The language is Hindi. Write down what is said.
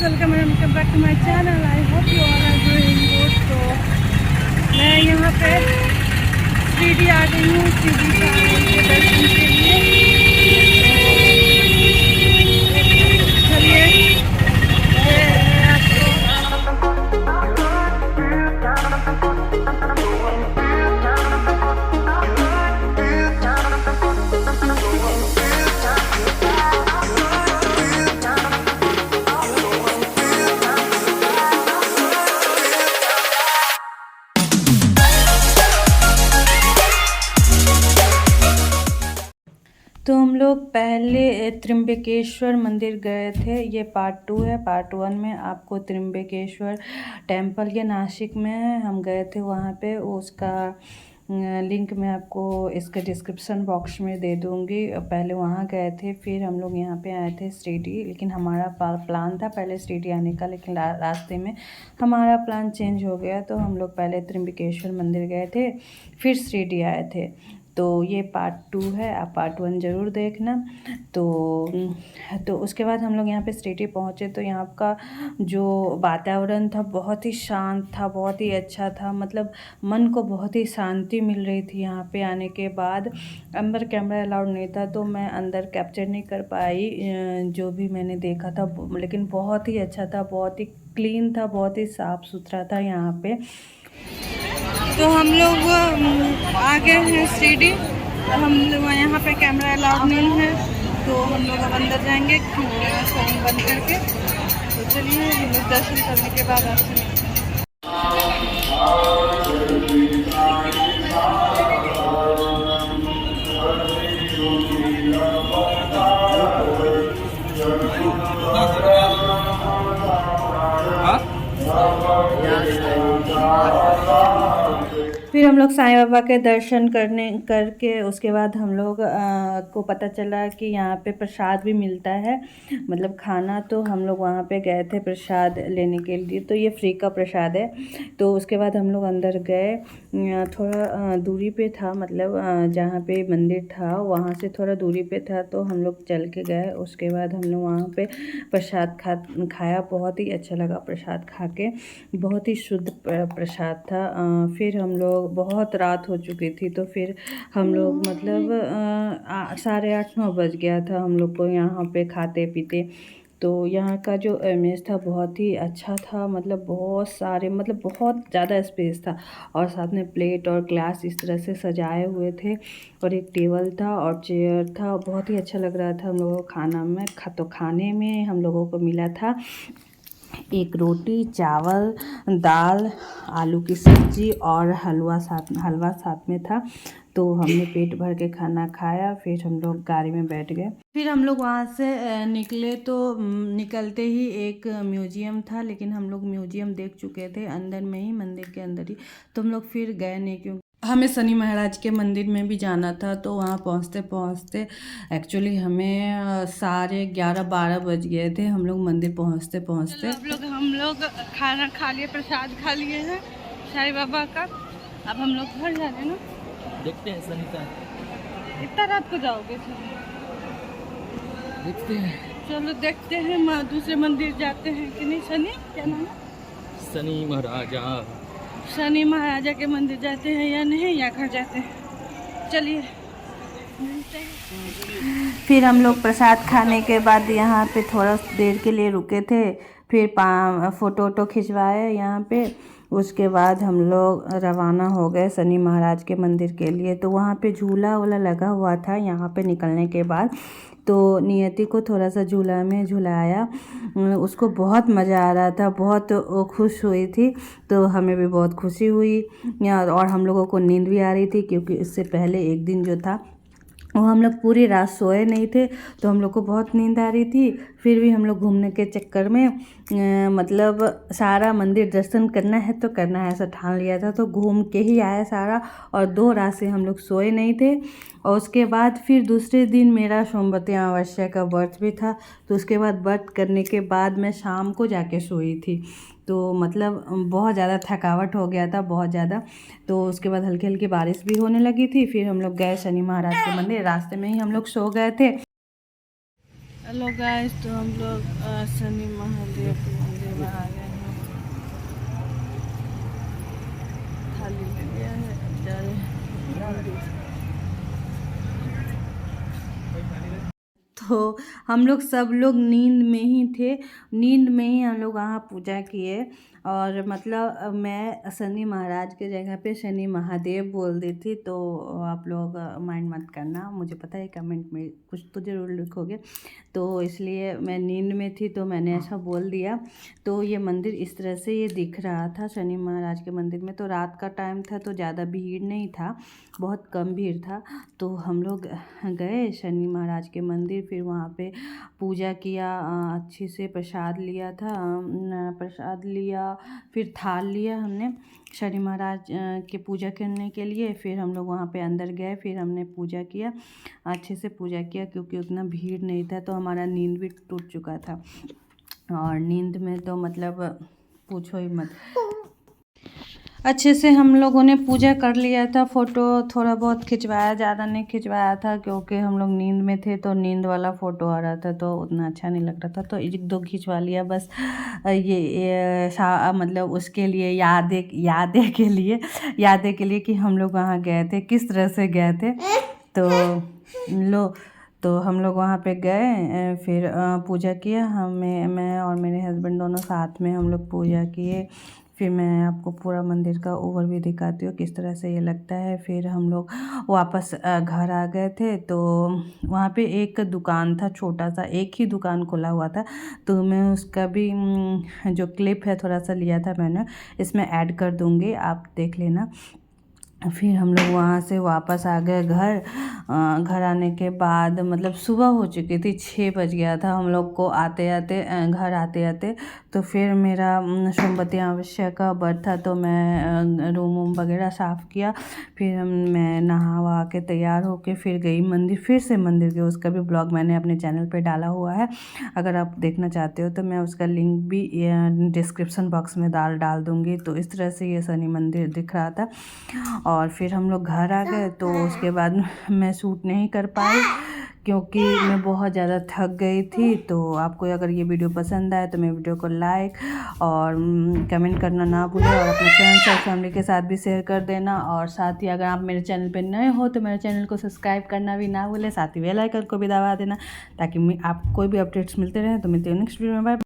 Guys, welcome back to my channel. I hope you all are doing good. तो मैं यहाँ पे श्रीडी आ गई हूँ, श्रीडी के दर्शन के लिए। चलिए तो हम लोग पहले त्र्यंबकेश्वर मंदिर गए थे। ये पार्ट 2 है। पार्ट 1 में आपको त्र्यंबकेश्वर टेम्पल ये नासिक में है, हम गए थे वहाँ पे। उसका लिंक मैं आपको इसके डिस्क्रिप्शन बॉक्स में दे दूँगी। पहले वहाँ गए थे, फिर हम लोग यहाँ पे आए थे शिरडी। लेकिन हमारा प्लान था पहले शिरडी आने का, लेकिन रास्ते में हमारा प्लान चेंज हो गया। तो हम लोग पहले त्र्यंबकेश्वर मंदिर गए थे, फिर शिरडी आए थे। तो ये पार्ट 2 है, आप पार्ट 1 ज़रूर देखना। तो उसके बाद हम लोग यहाँ पे शिरडी पहुँचे। तो यहाँ का जो वातावरण था बहुत ही शांत था, बहुत ही अच्छा था। मतलब मन को बहुत ही शांति मिल रही थी यहाँ पे आने के बाद। अंदर कैमरा अलाउड नहीं था तो मैं अंदर कैप्चर नहीं कर पाई जो भी मैंने देखा था, लेकिन बहुत ही अच्छा था, बहुत ही क्लीन था, बहुत ही साफ़ सुथरा था यहाँ पे। तो हम लोग आ गए हैं शिरडी। हम लोग यहाँ पे कैमरा अलाउड नहीं है, तो हम लोग अब अंदर जाएंगे फ़ोन बंद करके। तो चलिए हम लोग दर्शन करने के बाद आपसे फिर हम लोग साईं बाबा के दर्शन करके उसके बाद हम लोग को पता चला कि यहाँ पे प्रसाद भी मिलता है, मतलब खाना। तो हम लोग वहाँ पे गए थे प्रसाद लेने के लिए। तो ये फ्री का प्रसाद है। तो उसके बाद हम लोग अंदर गए। थोड़ा दूरी पे था, मतलब जहाँ पे मंदिर था वहाँ से थोड़ा दूरी पे था, तो हम लोग चल के गए। उसके बाद हम लोग वहाँ पे प्रसाद खाया। बहुत ही अच्छा लगा प्रसाद खा के, बहुत ही शुद्ध प्रसाद था। फिर हम लोग बहुत रात हो चुकी थी, तो फिर हम लोग मतलब 8:30-9 बज गया था हम लोग को यहाँ पे खाते पीते। तो यहाँ का जो इमेज था बहुत ही अच्छा था, मतलब बहुत सारे, मतलब बहुत ज़्यादा स्पेस था, और साथ में प्लेट और ग्लास इस तरह से सजाए हुए थे, और एक टेबल था और चेयर था। बहुत ही अच्छा लग रहा था हम लोगों को खाना में। तो खाने में हम लोगों को मिला था एक रोटी, चावल, दाल, आलू की सब्ज़ी और हलवा साथ में था। तो हमने पेट भर के खाना खाया। फिर हम लोग गाड़ी में बैठ गए। फिर हम लोग वहाँ से निकले। तो निकलते ही एक म्यूजियम था, लेकिन हम लोग म्यूजियम देख चुके थे अंदर में ही, मंदिर के अंदर ही। तो हम लोग फिर गए नहीं, क्योंकि हमें शनि महाराज के मंदिर में भी जाना था। तो वहाँ पहुँचते एक्चुअली हमें 11:30-12 बज गए थे हम लोग मंदिर पहुँचते। हम लोग खाना खा लिए, प्रसाद खा लिए हैं साईं बाबा का। अब हम लोग घर जा रहे हैं ना, देखते हैं शनि का। इतना रात को जाओगे? देखते हैं, चलो देखते हैं। दूसरे मंदिर जाते हैं कि नहीं। शनि क्या नाम है? शनि महाराजा। शनि महाराजा के मंदिर जाते हैं या नहीं, या घर जाते हैं? चलिए मिलते हैं। फिर हम लोग प्रसाद खाने के बाद यहाँ पे थोड़ा देर के लिए रुके थे। फिर फ़ोटो खिंचवाए यहाँ पे। उसके बाद हम लोग रवाना हो गए शनि महाराज के मंदिर के लिए। तो वहाँ पे झूला वूला लगा हुआ था यहाँ पे निकलने के बाद। तो नियति को थोड़ा सा झूला में झुलाया, उसको बहुत मज़ा आ रहा था, बहुत खुश हुई थी। तो हमें भी बहुत खुशी हुई, और हम लोगों को नींद भी आ रही थी, क्योंकि इससे पहले एक दिन जो था वो हम लोग पूरी रात सोए नहीं थे। तो हम लोग को बहुत नींद आ रही थी। फिर भी हम लोग घूमने के चक्कर में मतलब सारा मंदिर दर्शन करना है तो करना है, ऐसा ठान लिया था। तो घूम के ही आया सारा, और 2 रात से हम लोग सोए नहीं थे। और उसके बाद फिर दूसरे दिन मेरा सोमवती अमावस्या का व्रत भी था। तो उसके बाद व्रत करने के बाद मैं शाम को जाके सोई थी। तो मतलब बहुत ज़्यादा थकावट हो गया था, बहुत ज़्यादा। तो उसके बाद हल्की हल्की बारिश भी होने लगी थी। फिर हम लोग गए शनि महाराज के मंदिर, रास्ते में ही हम लोग सो गए थे। हेलो गाइस, तो हम लोग शनि महादेव के मंदिर में आ गए हैं। थाली ले लिया है, अब जा रहे हैं मंदिर। तो हम लोग सब लोग नींद में ही थे, नींद में ही हम लोग वहाँ पूजा किए। और मतलब मैं शनि महाराज के जगह पे शनि महादेव बोल दी थी, तो आप लोग माइंड मत करना, मुझे पता है कमेंट में कुछ तो ज़रूर लिखोगे, तो इसलिए मैं नींद में थी तो मैंने ऐसा बोल दिया। तो ये मंदिर इस तरह से ये दिख रहा था शनि महाराज के मंदिर में। तो रात का टाइम था तो ज़्यादा भीड़ नहीं था, बहुत कम भीड़ था। तो हम लोग गए शनि महाराज के मंदिर, फिर वहाँ पे पूजा किया, अच्छे से प्रसाद लिया था, प्रसाद लिया, फिर थाल लिया हमने शनि महाराज की पूजा करने के लिए। फिर हम लोग वहाँ पे अंदर गए, फिर हमने पूजा किया, अच्छे से पूजा किया, क्योंकि उतना भीड़ नहीं था। तो हमारा नींद भी टूट चुका था, और नींद में तो मतलब पूछो ही मत। अच्छे से हम लोगों ने पूजा कर लिया था। फ़ोटो थोड़ा बहुत खिंचवाया, ज़्यादा नहीं खिंचवाया था, क्योंकि हम लोग नींद में थे तो नींद वाला फ़ोटो आ रहा था तो उतना अच्छा नहीं लग रहा था, तो एक दो खिंचवा लिया बस। मतलब उसके लिए यादें के लिए कि हम लोग वहाँ गए थे, किस तरह से गए थे। तो हम लोग वहाँ पे गए, फिर पूजा किया। मैं और मेरे हस्बैंड दोनों साथ में हम लोग पूजा किए। फिर मैं आपको पूरा मंदिर का ओवरव्यू दिखाती हूँ किस तरह से ये लगता है। फिर हम लोग वापस घर आ गए थे, तो वहाँ पे एक दुकान था, छोटा सा एक ही दुकान खुला हुआ था, तो मैं उसका भी जो क्लिप है थोड़ा सा लिया था मैंने, इसमें ऐड कर दूँगी, आप देख लेना। फिर हम लोग वहाँ से वापस आ गए घर। घर आने के बाद मतलब सुबह हो चुकी थी, 6 बज गया था हम लोग को आते आते, घर आते आते। तो फिर मेरा सोमवती अमावस्या का व्रत था, तो मैं रूम वूम वगैरह साफ़ किया। फिर मैं नहा वहा के तैयार होके फिर गई मंदिर, फिर से मंदिर गई। उसका भी ब्लॉग मैंने अपने चैनल पे डाला हुआ है, अगर आप देखना चाहते हो तो मैं उसका लिंक भी डिस्क्रिप्शन बॉक्स में डाल दूँगी। तो इस तरह से ये शनि मंदिर दिख रहा था। और फिर हम लोग घर आ गए, तो उसके बाद मैं शूट नहीं कर पाई, क्योंकि मैं बहुत ज़्यादा थक गई थी। तो आपको अगर ये वीडियो पसंद आए तो मेरे वीडियो को लाइक और कमेंट करना ना भूलें, और अपने फ्रेंड्स और फैमिली के साथ भी शेयर कर देना। और साथ ही अगर आप मेरे चैनल पर नए हो तो मेरे चैनल को सब्सक्राइब करना भी ना भूलें, साथ ही बेल आइकन को भी दबा देना, ताकि आप कोई भी अपडेट्स मिलते रहें। तो मिलते हैं नेक्स्ट वीडियो में, बाय।